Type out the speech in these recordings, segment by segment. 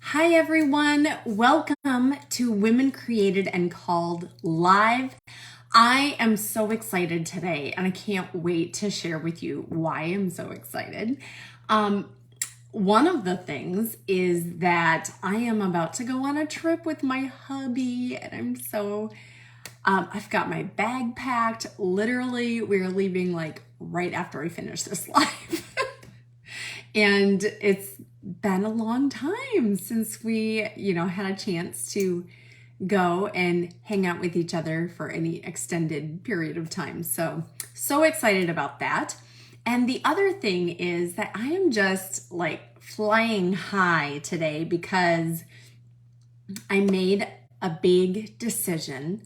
Hi, everyone. Welcome to Women Created and Called Live. I am so excited today, and I can't wait to share with you why I'm so excited. One of the things is that I am about to go on a trip with my hubby, and I've got my bag packed. Literally, we're leaving like right after I finish this live. And it's been a long time since we, had a chance to go and hang out with each other for any extended period of time. So excited about that. And the other thing is that I am just like flying high today because I made a big decision,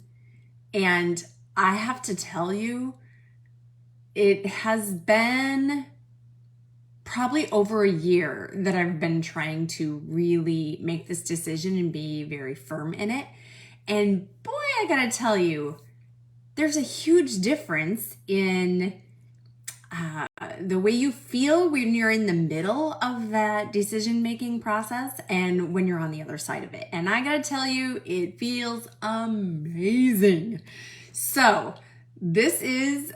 and I have to tell you, it has been probably over a year that I've been trying to really make this decision and be very firm in it. And boy, I gotta tell you, there's a huge difference in the way you feel when you're in the middle of that decision-making process and when you're on the other side of it. And I gotta tell you, it feels amazing. So this is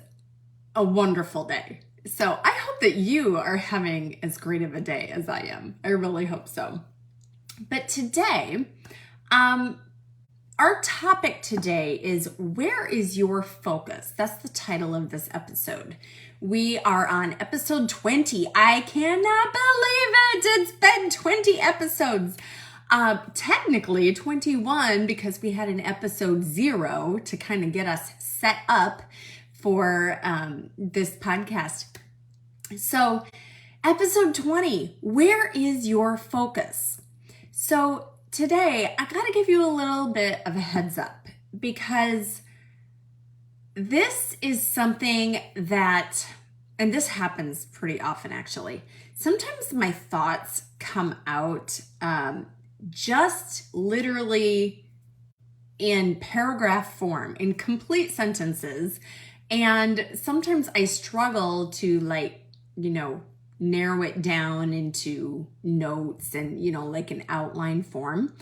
a wonderful day. So I hope that you are having as great of a day as I am. I really hope so. But today, our topic today is, where is your focus? That's the title of this episode. We are on episode 20. I cannot believe it. It's been 20 episodes. Technically 21, because we had an episode 0 to kind of get us set up for this podcast. So episode 20, where is your focus? So today I gotta give you a little bit of a heads up, because this is something that, and this happens pretty often actually, sometimes my thoughts come out just literally in paragraph form, in complete sentences. And sometimes I struggle to narrow it down into notes and, like an outline form.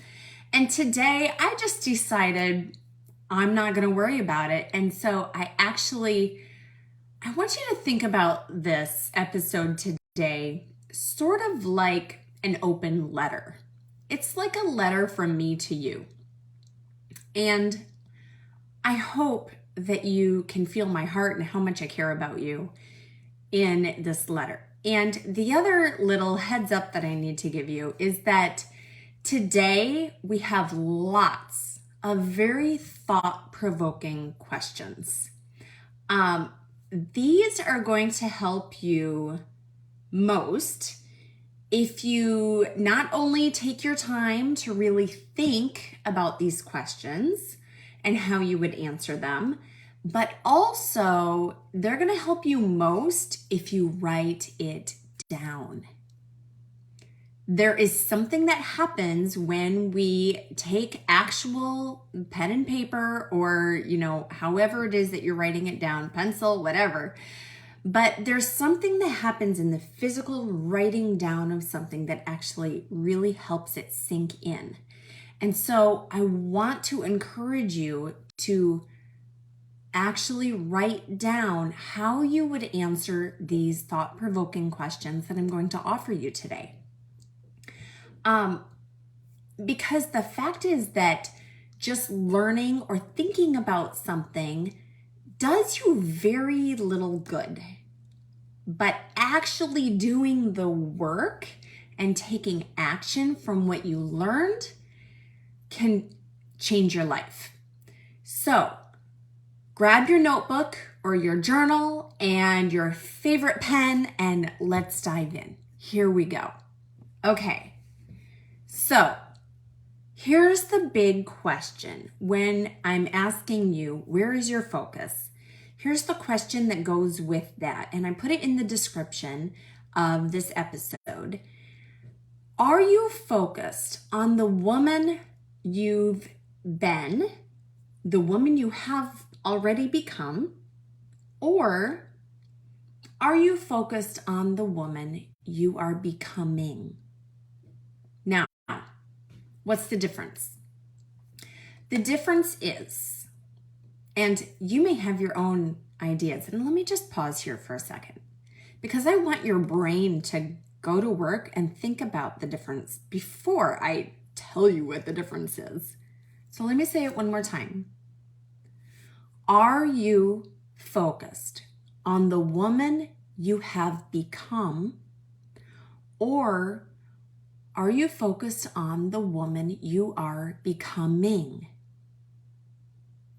And today I just decided I'm not going to worry about it. And so I want you to think about this episode today sort of like an open letter. It's like a letter from me to you. And I hope that you can feel my heart and how much I care about you in this letter. And the other little heads up that I need to give you is that today we have lots of very thought-provoking questions. These are going to help you most if you not only take your time to really think about these questions and how you would answer them, but also they're going to help you most if you write it down. There is something that happens when we take actual pen and paper, or, however it is that you're writing it down, pencil, whatever. But there's something that happens in the physical writing down of something that actually really helps it sink in. And so I want to encourage you to actually write down how you would answer these thought-provoking questions that I'm going to offer you today. Because the fact is that just learning or thinking about something does you very little good. But actually doing the work and taking action from what you learned can change your life. So grab your notebook or your journal and your favorite pen, and let's dive in. Here we go. Okay, so here's the big question when I'm asking you, where is your focus? Here's the question that goes with that, and I put it in the description of this episode. Are you focused on the woman you've been, the woman you have already become, or are you focused on the woman you are becoming? Now, What's the difference? The difference is, and you may have your own ideas, and let me just pause here for a second, because I want your brain to go to work and think about the difference before I tell you what the difference is. So let me say it one more time. Are you focused on the woman you have become, or are you focused on the woman you are becoming?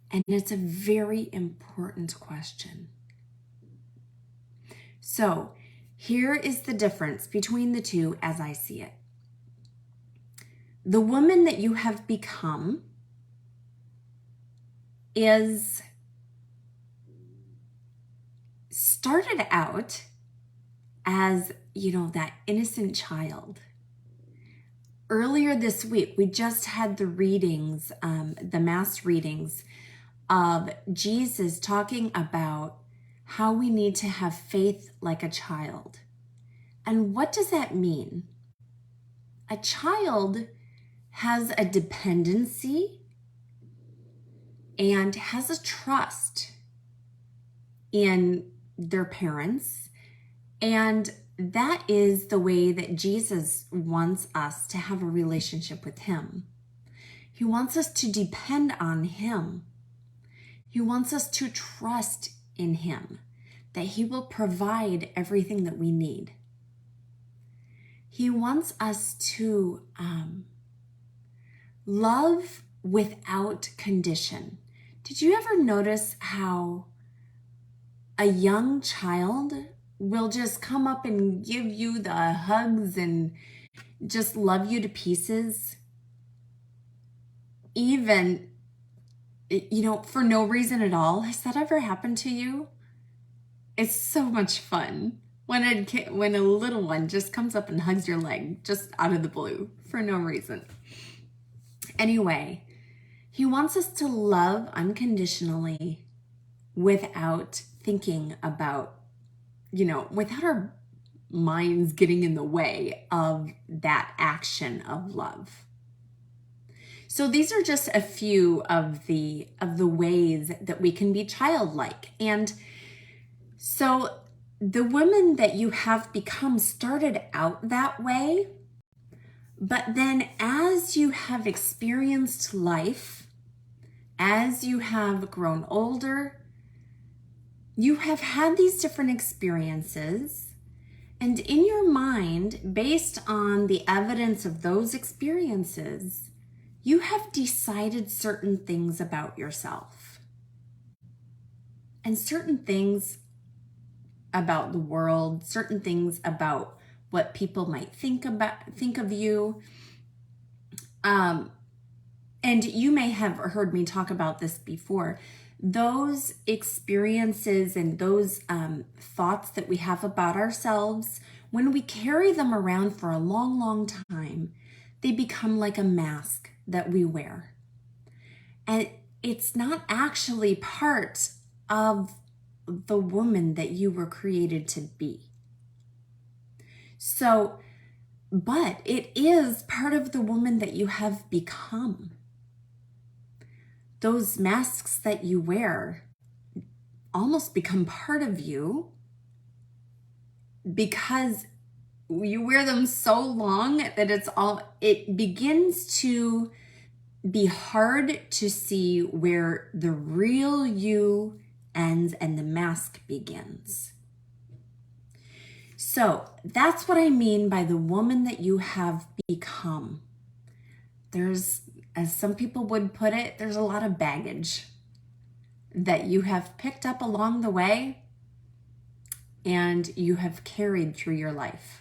And it's a very important question. So here is the difference between the two as I see it. The woman that you have become started out as, that innocent child. Earlier this week, we just had the readings, the mass readings of Jesus talking about how we need to have faith like a child. And what does that mean? A child has a dependency and has a trust in their parents, and that is the way that Jesus wants us to have a relationship with him. He wants us to depend on him. He wants us to trust in him, that he will provide everything that we need. He wants us to love without condition. Did you ever notice how a young child will just come up and give you the hugs and just love you to pieces? Even, for no reason at all. Has that ever happened to you? It's so much fun when a little one just comes up and hugs your leg just out of the blue for no reason. Anyway, he wants us to love unconditionally without thinking about, without our minds getting in the way of that action of love. So these are just a few of the ways that we can be childlike. And so the woman that you have become started out that way, but then as you have experienced life, as you have grown older, you have had these different experiences, and in your mind, based on the evidence of those experiences, you have decided certain things about yourself and certain things about the world, certain things about what people might think of you. And you may have heard me talk about this before. Those experiences and those thoughts that we have about ourselves, when we carry them around for a long, long time, they become like a mask that we wear. And it's not actually part of the woman that you were created to be. So, but it is part of the woman that you have become. Those masks that you wear almost become part of you because you wear them so long that it begins to be hard to see where the real you ends and the mask begins. So that's what I mean by the woman that you have become. There's, as some people would put it, there's a lot of baggage that you have picked up along the way and you have carried through your life.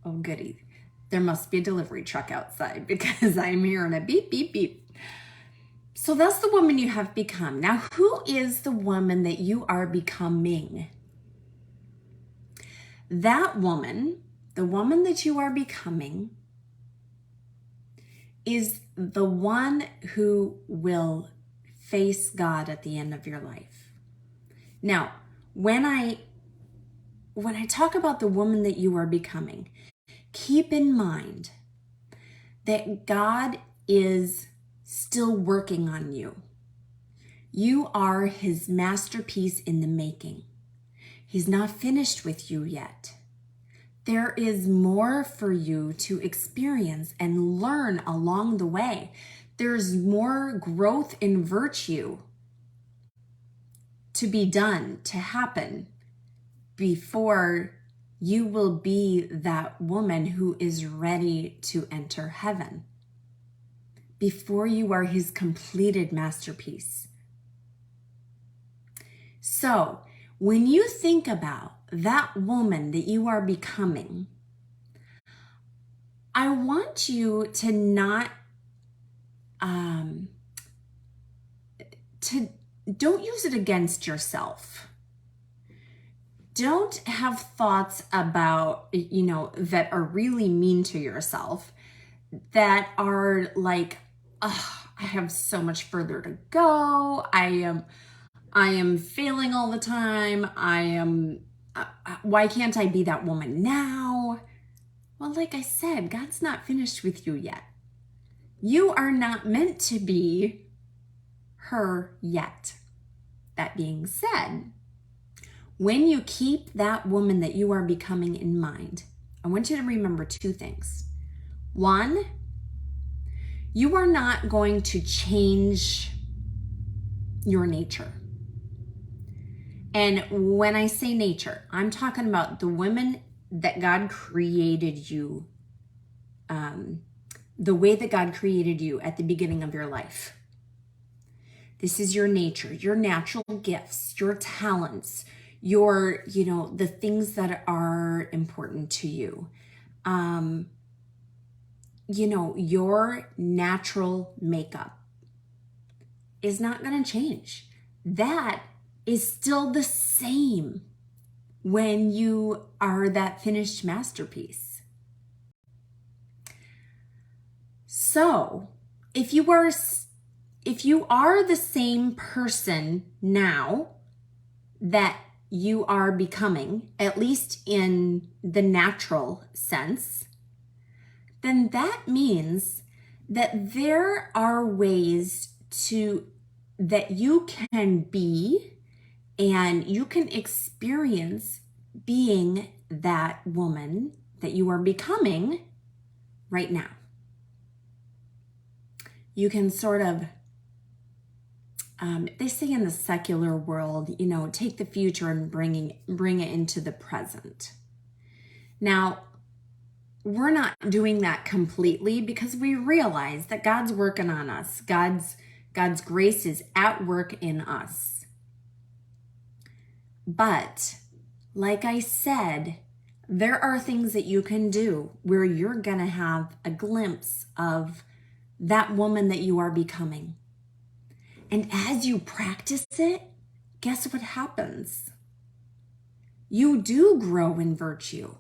Oh, goody. There must be a delivery truck outside because I'm hearing a beep, beep, beep. So that's the woman you have become. Now, who is the woman that you are becoming? That woman, the woman that you are becoming, is the one who will face God at the end of your life. Now, when I talk about the woman that you are becoming, keep in mind that God is still working on you. You are his masterpiece in the making. He's not finished with you yet. There is more for you to experience and learn along the way. There's more growth in virtue to be done, to happen, before you will be that woman who is ready to enter heaven. Before you are his completed masterpiece. So, when you think about that woman that you are becoming, I want you to not, don't use it against yourself. Don't have thoughts about, that are really mean to yourself, that are like, oh, I have so much further to go. I am failing all the time. Why can't I be that woman now? Well, like I said, God's not finished with you yet. You are not meant to be her yet. That being said, when you keep that woman that you are becoming in mind, I want you to remember two things. One, you are not going to change your nature. And when I say nature, I'm talking about the women that God created you, the way that God created you at the beginning of your life. This is your nature, your natural gifts, your talents, your, the things that are important to you. Your natural makeup is not going to change. That is still the same when you are that finished masterpiece. So, if you are the same person now that you are becoming, at least in the natural sense, then that means that there are ways that you can be and you can experience being that woman that you are becoming right now. You can sort of, they say in the secular world, take the future and bring it into the present. Now, we're not doing that completely because we realize that God's working on us. God's grace is at work in us. But like I said, there are things that you can do where you're going to have a glimpse of that woman that you are becoming. And as you practice it, guess what happens? You do grow in virtue.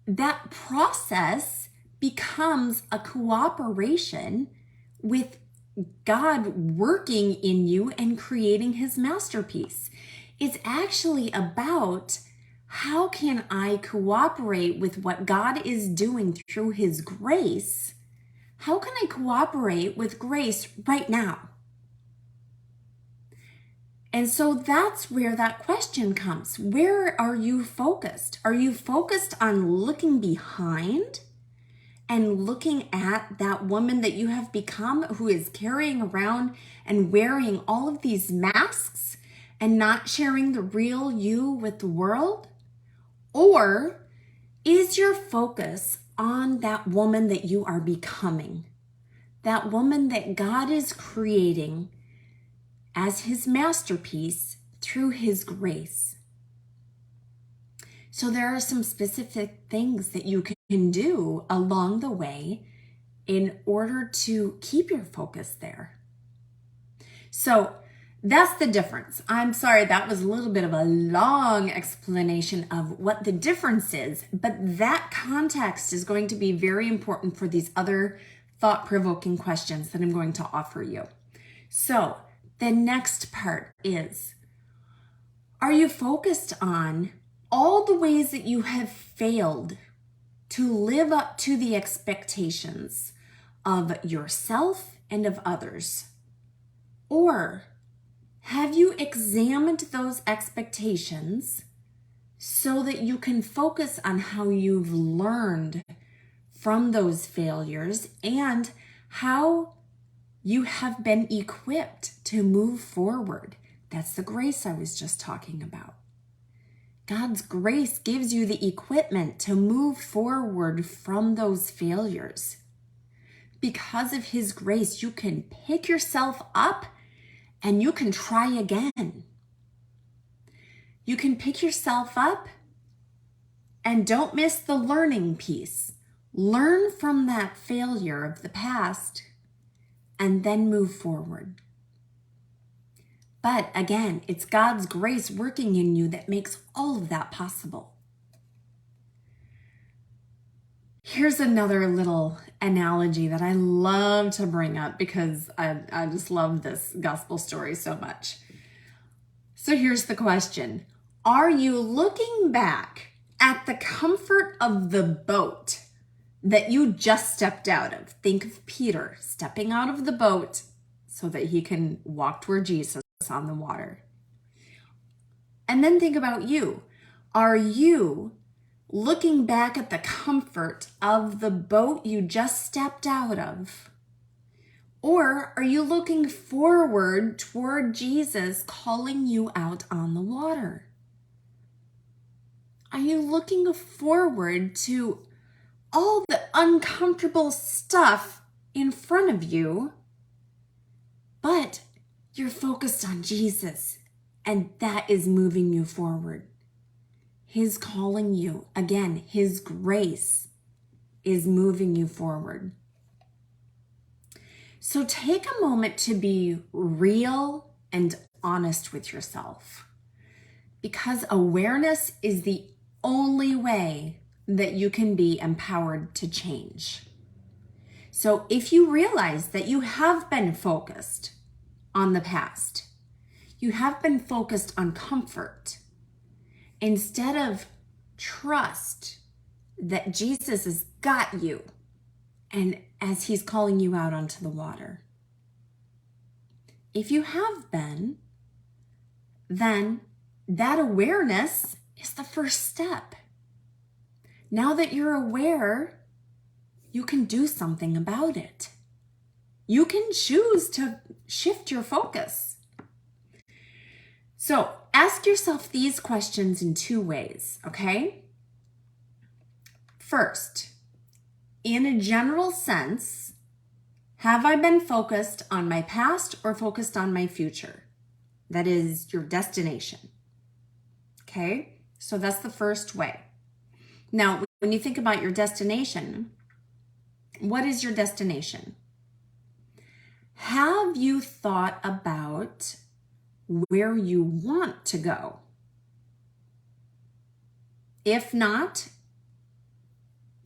That process becomes a cooperation with God working in you and creating his masterpiece. It's actually about how can I cooperate with what God is doing through his grace? How can I cooperate with grace right now? And so that's where that question comes. Where are you focused? Are you focused on looking behind and looking at that woman that you have become, who is carrying around and wearing all of these masks and not sharing the real you with the world? Or is your focus on that woman that you are becoming? That woman that God is creating as his masterpiece through his grace. So there are some specific things that you can do along the way in order to keep your focus there. So that's the difference. I'm sorry, that was a little bit of a long explanation of what the difference is, but that context is going to be very important for these other thought-provoking questions that I'm going to offer you. So the next part is, are you focused on all the ways that you have failed to live up to the expectations of yourself and of others? Or have you examined those expectations so that you can focus on how you've learned from those failures and how you have been equipped to move forward? That's the grace I was just talking about. God's grace gives you the equipment to move forward from those failures. Because of His grace, you can pick yourself up and you can try again. You can pick yourself up and don't miss the learning piece. Learn from that failure of the past and then move forward. But again, it's God's grace working in you that makes all of that possible. Here's another little analogy that I love to bring up because I just love this gospel story so much. So here's the question. Are you looking back at the comfort of the boat that you just stepped out of? Think of Peter stepping out of the boat so that he can walk toward Jesus on the water. And then think about you. Are you looking back at the comfort of the boat you just stepped out of? Or are you looking forward toward Jesus calling you out on the water? Are you looking forward to all the uncomfortable stuff in front of you, but you're focused on Jesus and that is moving you forward? His calling you, again, His grace is moving you forward. So take a moment to be real and honest with yourself, because awareness is the only way that you can be empowered to change. So if you realize that you have been focused on the past, you have been focused on comfort, instead of trust that Jesus has got you and as He's calling you out onto the water. If you have been, then that awareness is the first step. Now that you're aware, you can do something about it. You can choose to shift your focus. So ask yourself these questions in two ways, okay? First, in a general sense, have I been focused on my past or focused on my future? That is your destination. Okay, so that's the first way. Now, when you think about your destination, what is your destination? Have you thought about where you want to go? If not,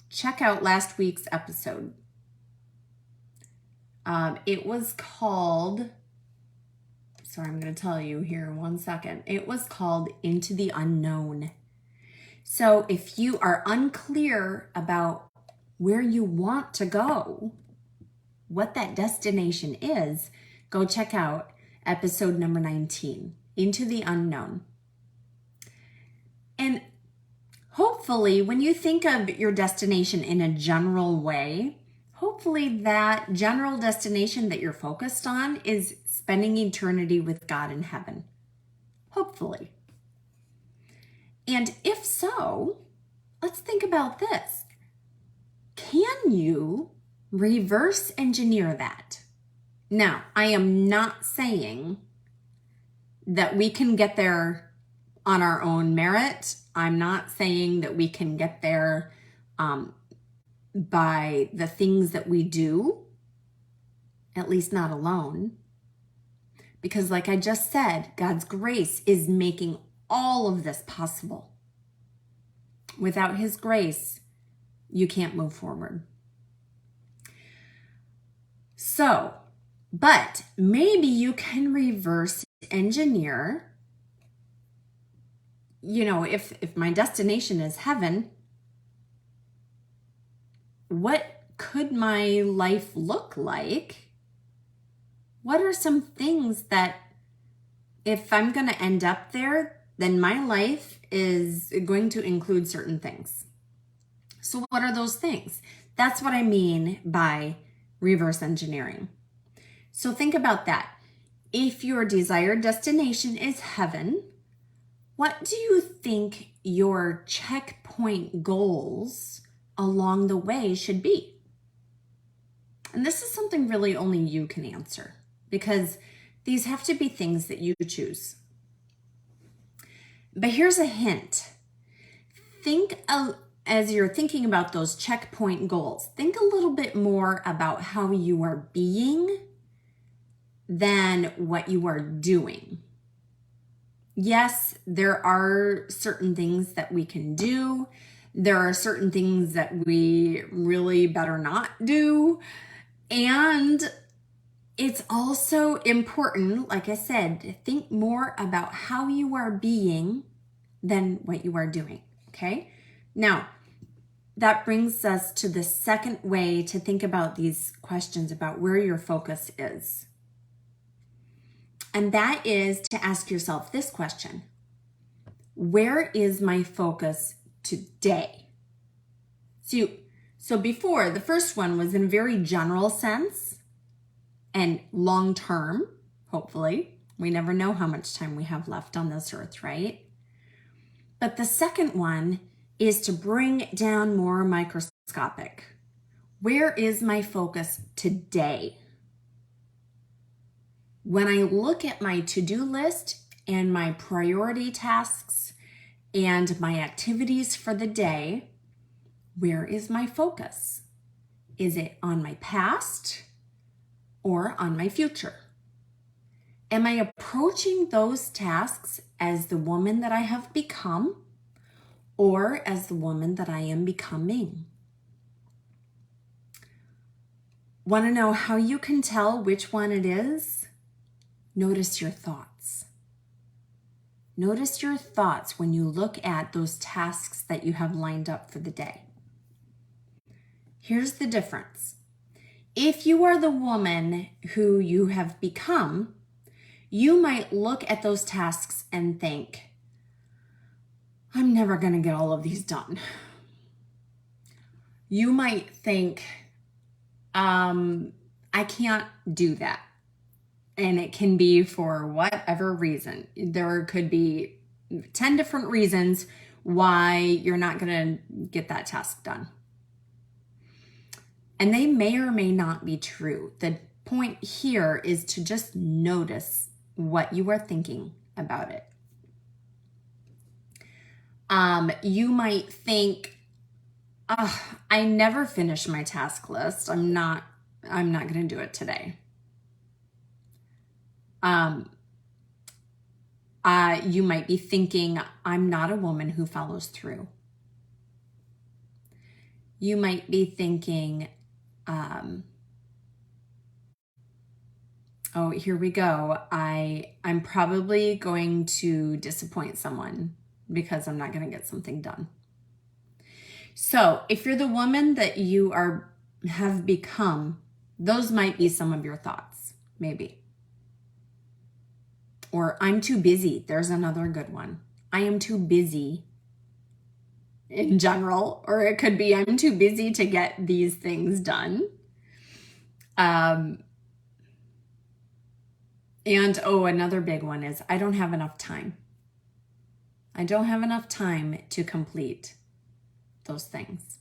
check out last week's episode. It was called, sorry, I'm going to tell you here in 1 second. It was called Into the Unknown. So if you are unclear about where you want to go, what that destination is, go check out episode number 19, Into the Unknown. And hopefully, when you think of your destination in a general way, hopefully that general destination that you're focused on is spending eternity with God in heaven. Hopefully. And if so, let's think about this. Can you reverse engineer that? Now, I am not saying that we can get there on our own merit. I'm not saying that we can get there by the things that we do, at least not alone. Because like I just said, God's grace is making all of this possible. Without His grace, you can't move forward. So, but maybe you can reverse engineer. You know, if my destination is heaven, what could my life look like? What are some things that if I'm going to end up there, then my life is going to include certain things. So what are those things? That's what I mean by reverse engineering. So think about that. If your desired destination is heaven, what do you think your checkpoint goals along the way should be? And this is something really only you can answer, because these have to be things that you choose. But here's a hint. As you're thinking about those checkpoint goals, think a little bit more about how you are being than what you are doing. Yes, there are certain things that we can do. There are certain things that we really better not do. And it's also important, like I said, to think more about how you are being than what you are doing, okay? Now, that brings us to the second way to think about these questions about where your focus is. And that is to ask yourself this question: where is my focus today? So before, the first one was in a very general sense and long term, hopefully. We never know how much time we have left on this earth, right? But the second one is to bring it down more microscopic. Where is my focus today? When I look at my to-do list and my priority tasks and my activities for the day, where is my focus? Is it on my past or on my future? Am I approaching those tasks as the woman that I have become or as the woman that I am becoming? Want to know how you can tell which one it is? Notice your thoughts. Notice your thoughts when you look at those tasks that you have lined up for the day. Here's the difference. If you are the woman who you have become, you might look at those tasks and think, I'm never going to get all of these done. You might think, I can't do that. And it can be for whatever reason. There could be 10 different reasons why you're not going to get that task done. And they may or may not be true. The point here is to just notice what you are thinking about it. You might think, I never finish my task list. I'm not going to do it today. You might be thinking, I'm not a woman who follows through. You might be thinking, oh, here we go. I'm probably going to disappoint someone because I'm not going to get something done. So if you're the woman that you have become, those might be some of your thoughts, maybe. Or I'm too busy. There's another good one. I am too busy in general. Or it could be I'm too busy to get these things done. Another big one is I don't have enough time. I don't have enough time to complete those things.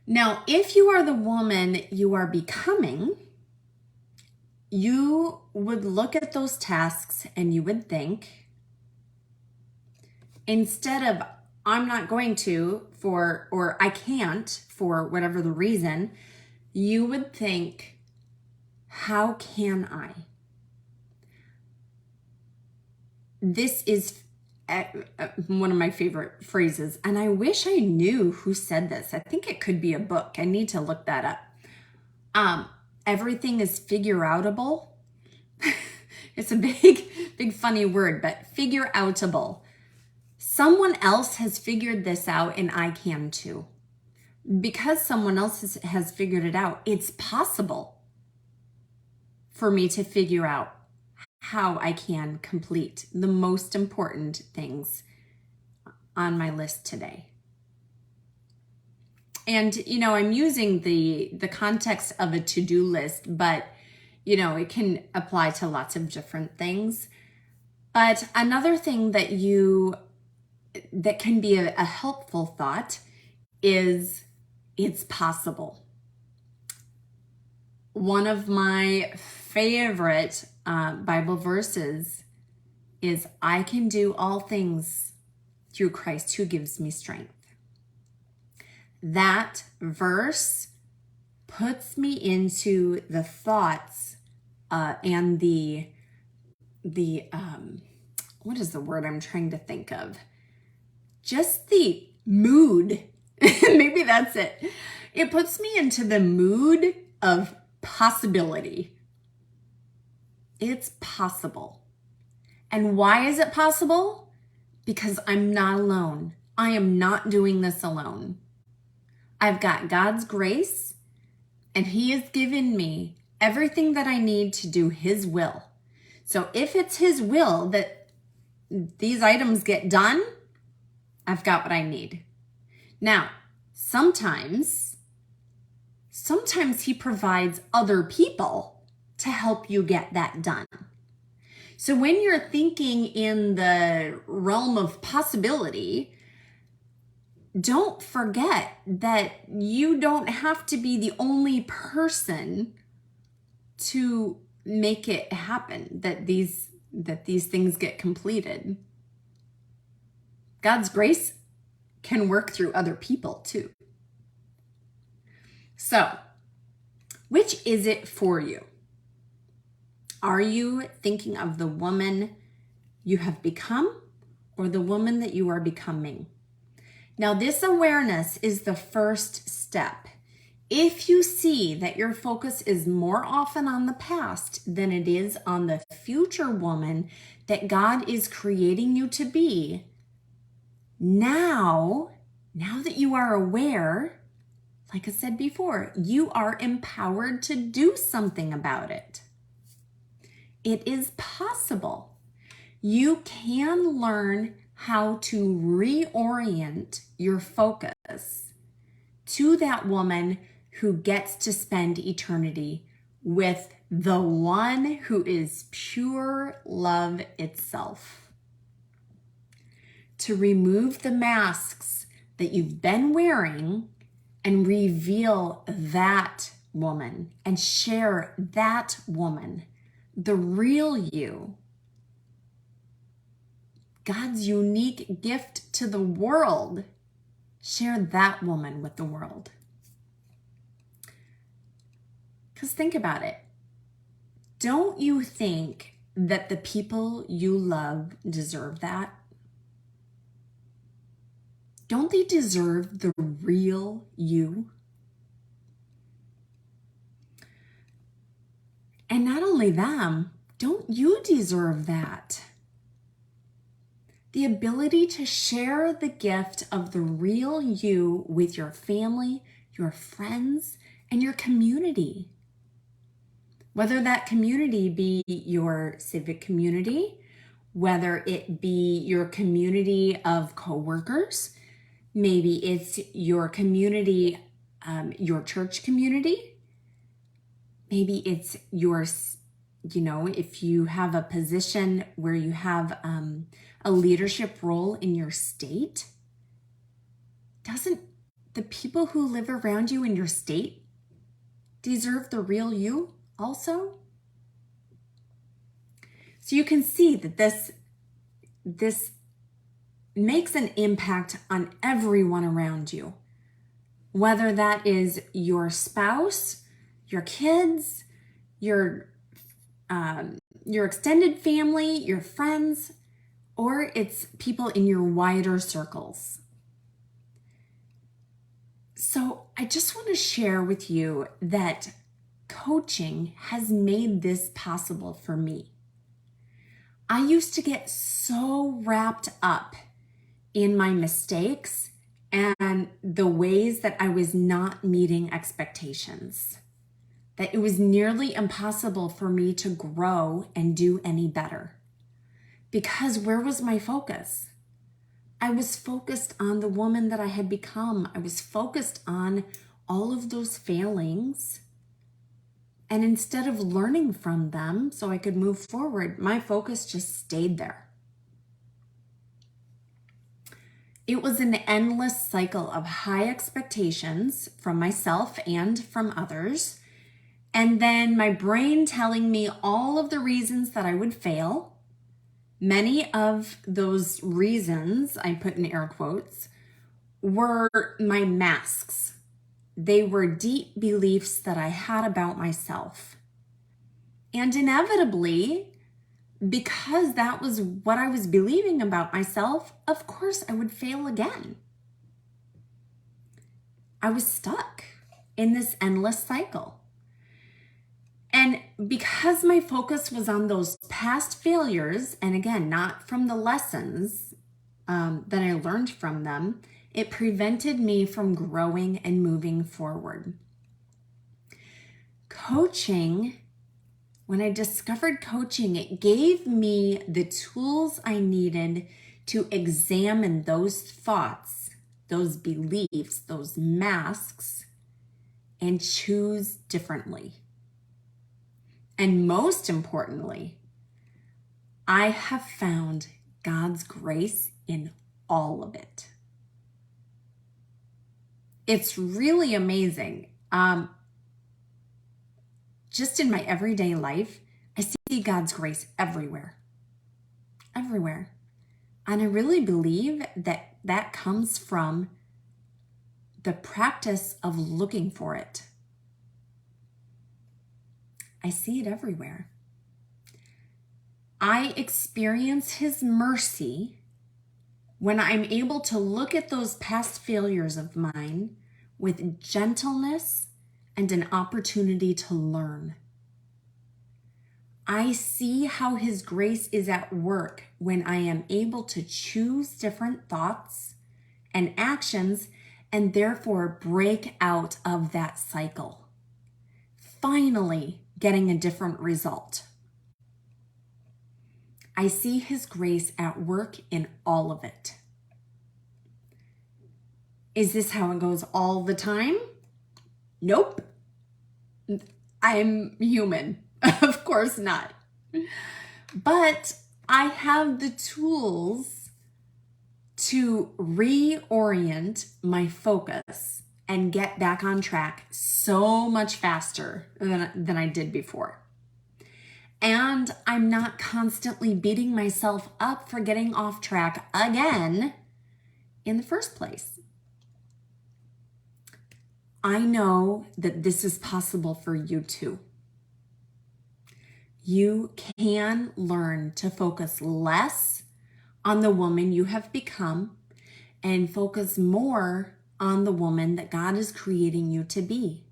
Now, if you are the woman you are becoming, you would look at those tasks and you would think, instead of I'm not going to or I can't for whatever the reason, you would think, how can I? This is one of my favorite phrases, and I wish I knew who said this. I think it could be a book. I need to look that up. Everything is figure-outable. It's a big funny word, but figure-outable. Someone else has figured this out and I can too. because someone else has figured it out, it's possible for me to figure out how I can complete the most important things on my list today. And, I'm using the context of a to-do list, but, it can apply to lots of different things. But another thing that can be a helpful thought is it's possible. One of my favorite Bible verses is, I can do all things through Christ who gives me strength. That verse puts me into the thoughts and the what is the word I'm trying to think of? Just the mood. Maybe that's it. It puts me into the mood of possibility. It's possible. And why is it possible? Because I'm not alone. I am not doing this alone. I've got God's grace, and He has given me everything that I need to do His will. So if it's His will that these items get done, I've got what I need. Now, sometimes He provides other people to help you get that done. So when you're thinking in the realm of possibility, don't forget that you don't have to be the only person to make it happen, that these things get completed. God's grace can work through other people too. So, which is it for you? Are you thinking of the woman you have become or the woman that you are becoming? Now, this awareness is the first step. If you see that your focus is more often on the past than it is on the future woman that God is creating you to be, now that you are aware, like I said before, you are empowered to do something about it. It is possible. You can learn how to reorient your focus to that woman who gets to spend eternity with the one who is pure love itself. To remove the masks that you've been wearing and reveal that woman and share that woman, the real you, God's unique gift to the world. Share that woman with the world. Because think about it. Don't you think that the people you love deserve that? Don't they deserve the real you? And not only them, don't you deserve that? The ability to share the gift of the real you with your family, your friends, and your community. Whether that community be your civic community, whether it be your community of coworkers, maybe it's your community, your church community, maybe it's your, if you have a position where you have a leadership role in your state, doesn't the people who live around you in your state deserve the real you also? So you can see that this makes an impact on everyone around you, whether that is your spouse, your kids, your extended family, your friends, or it's people in your wider circles. So I just want to share with you that coaching has made this possible for me. I used to get so wrapped up in my mistakes and the ways that I was not meeting expectations, that it was nearly impossible for me to grow and do any better. Because where was my focus? I was focused on the woman that I had become. I was focused on all of those failings. And instead of learning from them so I could move forward, my focus just stayed there. It was an endless cycle of high expectations from myself and from others. And then my brain telling me all of the reasons that I would fail. Many of those reasons, I put in air quotes, were my masks. They were deep beliefs that I had about myself. And inevitably, because that was what I was believing about myself, of course I would fail again. I was stuck in this endless cycle. And because my focus was on those past failures, and again, not from the lessons that I learned from them, it prevented me from growing and moving forward. Coaching, when I discovered coaching, it gave me the tools I needed to examine those thoughts, those beliefs, those masks, and choose differently. And most importantly, I have found God's grace in all of it. It's really amazing. Just in my everyday life, I see God's grace everywhere. Everywhere. And I really believe that that comes from the practice of looking for it. I see it everywhere. I experience His mercy when I'm able to look at those past failures of mine with gentleness and an opportunity to learn. I see how His grace is at work when I am able to choose different thoughts and actions and therefore break out of that cycle, finally getting a different result. I see His grace at work in all of it. Is this how it goes all the time? Nope. I'm human. Of course not. But I have the tools to reorient my focus and get back on track so much faster than I did before. And I'm not constantly beating myself up for getting off track again in the first place. I know that this is possible for you too. You can learn to focus less on the woman you have become and focus more on the woman that God is creating you to be.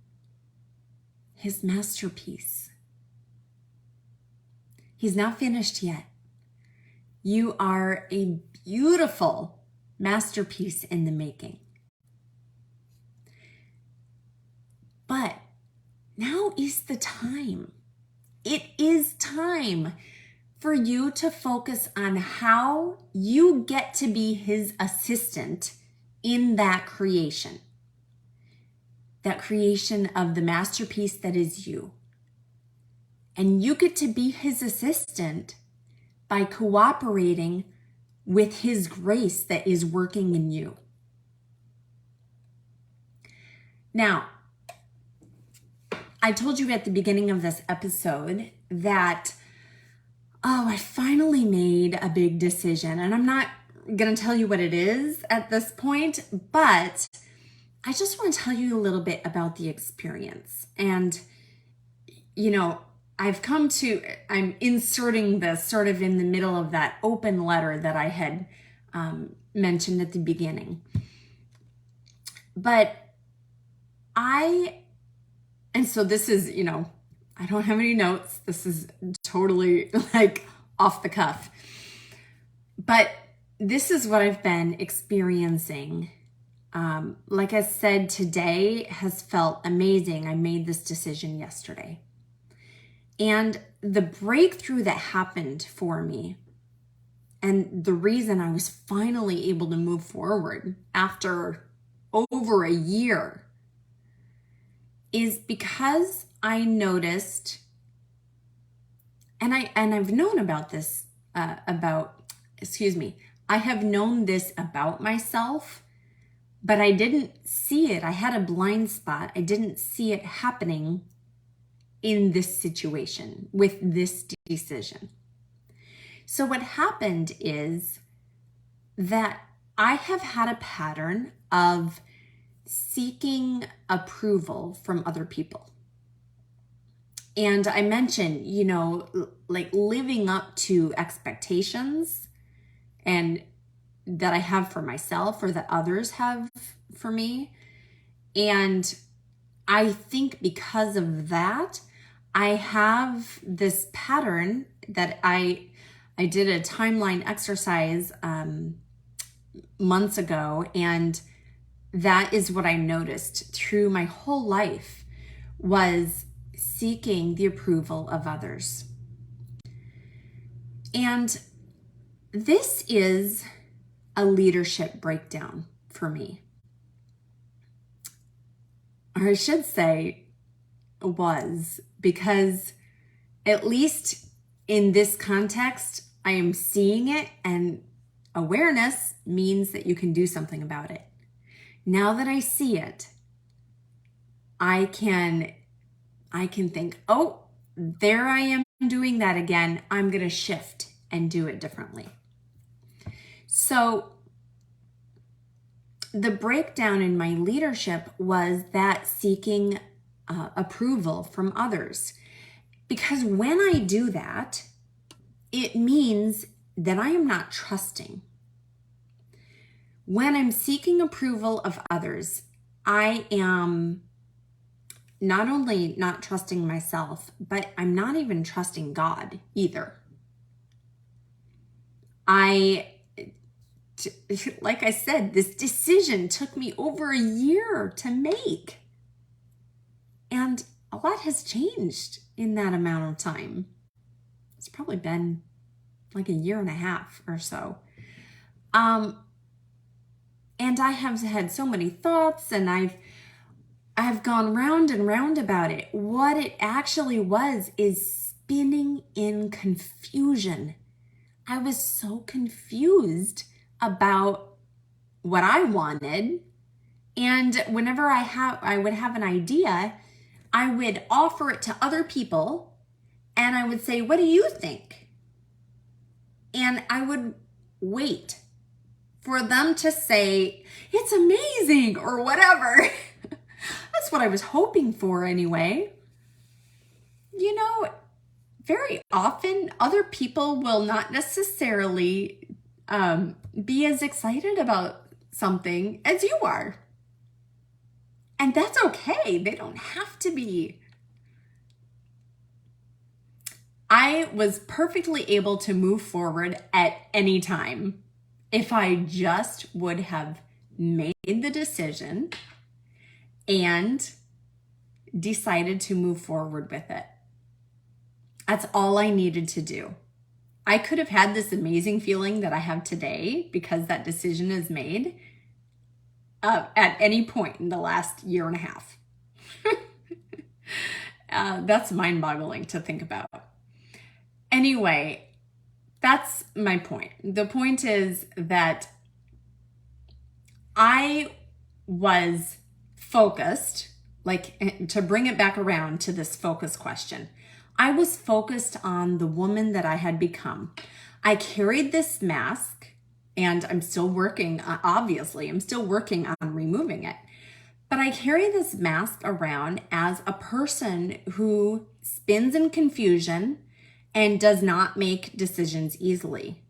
His masterpiece. He's not finished yet. You are a beautiful masterpiece in the making. But now is the time. It is time for you to focus on how you get to be His assistant in that creation of the masterpiece that is you. And you get to be His assistant by cooperating with His grace that is working in you. Now, I told you at the beginning of this episode that, I finally made a big decision. And I'm not going to tell you what it is at this point, but I just want to tell you a little bit about the experience. And, I'm inserting this sort of in the middle of that open letter that I had mentioned at the beginning. And so this is, I don't have any notes. This is totally like off the cuff. But this is what I've been experiencing Like I said, today has felt amazing. I made this decision yesterday. And the breakthrough that happened for me, and the reason I was finally able to move forward after over a year, is because I noticed, and I've known about this, I have known this about myself, but I didn't see it. I had a blind spot. I didn't see it happening in this situation with this decision. So what happened is that I have had a pattern of seeking approval from other people. And I mentioned, like living up to expectations and that I have for myself or that others have for me. And I think because of that, I have this pattern that I did a timeline exercise months ago, and that is what I noticed through my whole life, was seeking the approval of others. And this is a leadership breakdown for me. Or I should say was, because at least in this context, I am seeing it, and awareness means that you can do something about it. Now that I see it, I can think, oh, there I am doing that again. I'm going to shift and do it differently. So the breakdown in my leadership was that seeking approval from others. Because when I do that, it means that I am not trusting. When I'm seeking approval of others, I am not only not trusting myself, but I'm not even trusting God either. Like I said, this decision took me over a year to make. And a lot has changed in that amount of time. It's probably been like a year and a half or so. And I have had so many thoughts, and I've gone round and round about it. What it actually was is spinning in confusion. I was so confused about what I wanted. And whenever I would have an idea, I would offer it to other people, and I would say, what do you think? And I would wait for them to say, it's amazing, or whatever. That's what I was hoping for anyway. Very often other people will not necessarily be as excited about something as you are. And that's okay. They don't have to be. I was perfectly able to move forward at any time if I just would have made the decision and decided to move forward with it. That's all I needed to do. I could have had this amazing feeling that I have today because that decision is made at any point in the last year and a half. That's mind-boggling to think about. Anyway, that's my point. The point is that I was focused, like to bring it back around to this focus question. I was focused on the woman that I had become. I carried this mask, and I'm still working, obviously, I'm still working on removing it. But I carry this mask around as a person who spins in confusion and does not make decisions easily.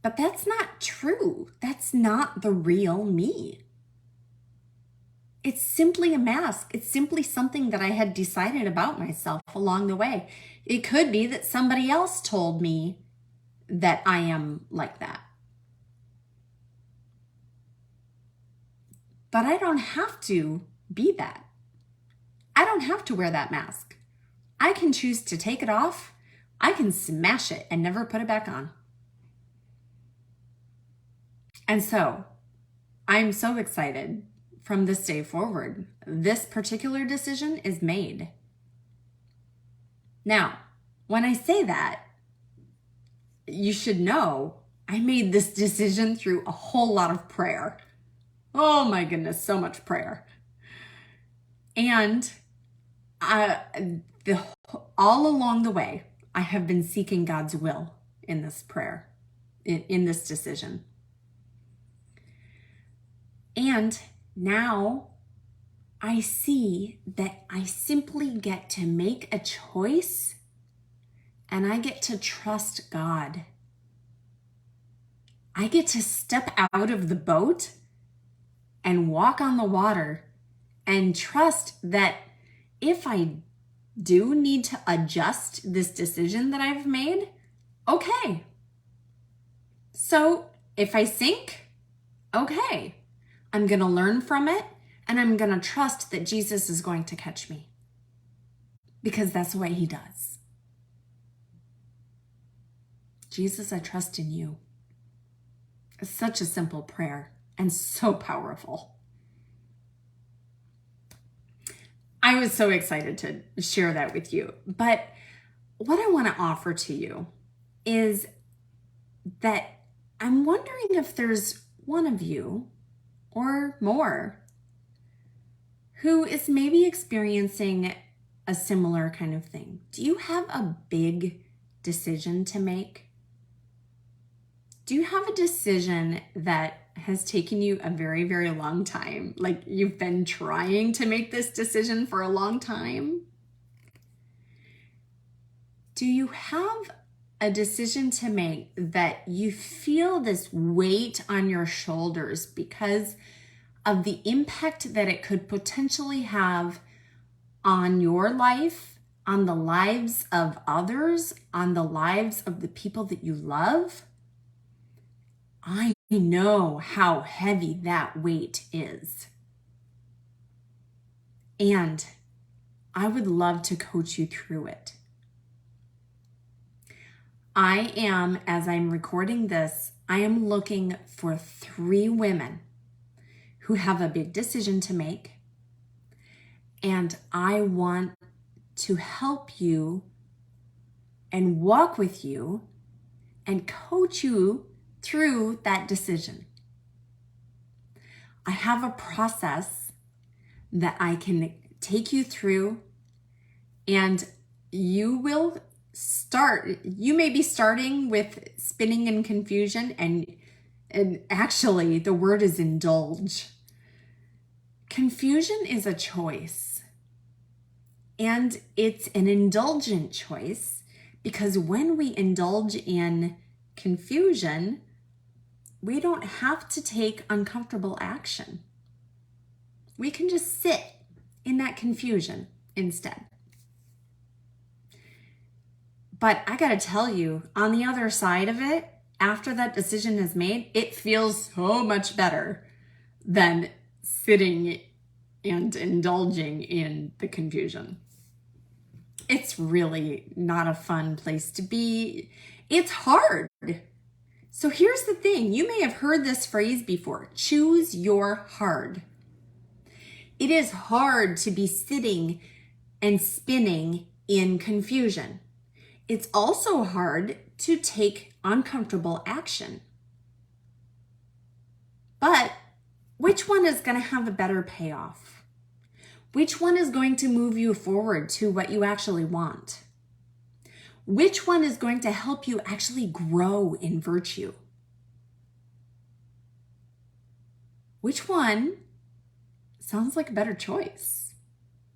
But that's not true. That's not the real me. It's simply a mask. It's simply something that I had decided about myself along the way. It could be that somebody else told me that I am like that. But I don't have to be that. I don't have to wear that mask. I can choose to take it off. I can smash it and never put it back on. And so I'm so excited from this day forward. This particular decision is made. Now, when I say that, you should know I made this decision through a whole lot of prayer. Oh my goodness, so much prayer. And all along the way, I have been seeking God's will in this prayer, in this decision. And now I see that I simply get to make a choice and I get to trust God. I get to step out of the boat and walk on the water and trust that if I do need to adjust this decision that I've made, okay. So if I sink, okay. I'm going to learn from it and I'm going to trust that Jesus is going to catch me because that's the way he does. Jesus, I trust in you. It's such a simple prayer and so powerful. I was so excited to share that with you. But what I want to offer to you is that I'm wondering if there's one of you or more who is maybe experiencing a similar kind of thing. Do you have a big decision to make? Do you have a decision that has taken you a very, very long time? Like you've been trying to make this decision for a long time? Do you have a decision to make that you feel this weight on your shoulders because of the impact that it could potentially have on your life, on the lives of others, on the lives of the people that you love? I know how heavy that weight is. And I would love to coach you through it. I am, as I'm recording this, I am looking for 3 women who have a big decision to make. And I want to help you and walk with you and coach you through that decision. I have a process that I can take you through, and you may be starting with spinning in confusion, and actually the word is indulge. Confusion is a choice, and it's an indulgent choice because when we indulge in confusion, we don't have to take uncomfortable action. We can just sit in that confusion instead. But I gotta tell you, on the other side of it, after that decision is made, it feels so much better than sitting and indulging in the confusion. It's really not a fun place to be. It's hard. So here's the thing. You may have heard this phrase before. Choose your hard. It is hard to be sitting and spinning in confusion. It's also hard to take uncomfortable action. But which one is going to have a better payoff? Which one is going to move you forward to what you actually want? Which one is going to help you actually grow in virtue? Which one sounds like a better choice?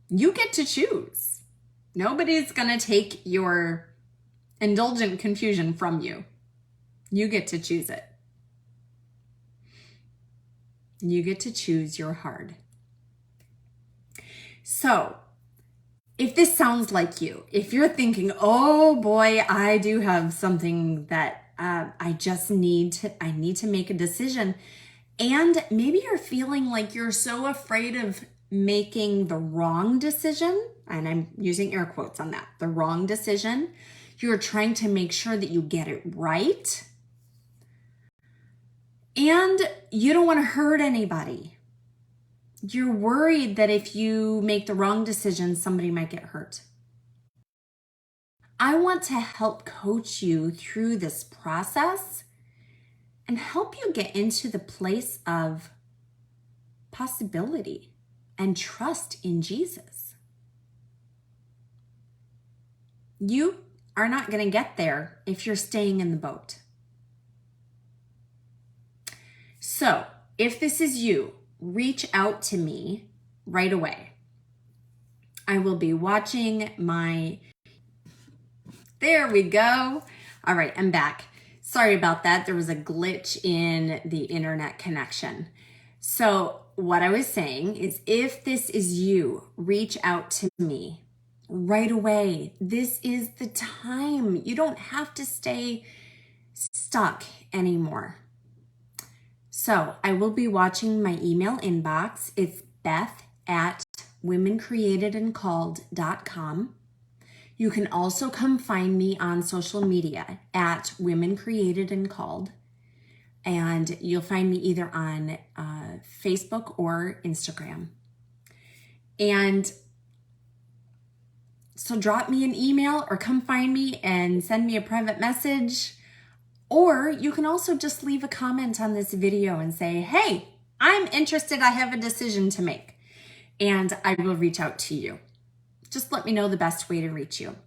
You get to choose. Nobody's going to take your indulgent confusion from you. You get to choose it. You get to choose your hard. So, if this sounds like you, if you're thinking, oh boy, I do have something that I need to make a decision, And maybe you're feeling like you're so afraid of making the wrong decision, and I'm using air quotes on that, the wrong decision. You're trying to make sure that you get it right. And you don't want to hurt anybody. You're worried that if you make the wrong decision, somebody might get hurt. I want to help coach you through this process and help you get into the place of possibility and trust in Jesus. You are not going to get there if you're staying in the boat. So, if this is you, reach out to me right away. I will be watching There we go. All right, I'm back. Sorry about that. There was a glitch in the internet connection. So what I was saying is, if this is you, reach out to me right away. This is the time. You don't have to stay stuck anymore. So I will be watching my email inbox. It's beth@womencreatedandcalled.com. You can also come find me on social media at Women Created and Called. And you'll find me either on Facebook or Instagram. And so drop me an email or come find me and send me a private message. Or you can also just leave a comment on this video and say, hey, I'm interested. I have a decision to make. And I will reach out to you. Just let me know the best way to reach you.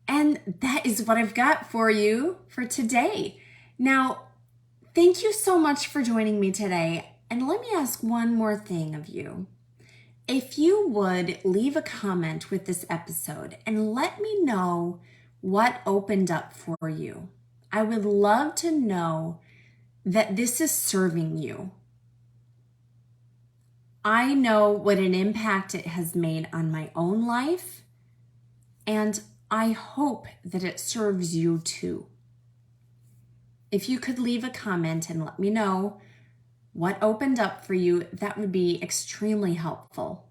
And that is what I've got for you for today. Now, thank you so much for joining me today. And let me ask one more thing of you. If you would leave a comment with this episode and let me know what opened up for you. I would love to know that this is serving you. I know what an impact it has made on my own life, and I hope that it serves you too. If you could leave a comment and let me know what opened up for you, that would be extremely helpful.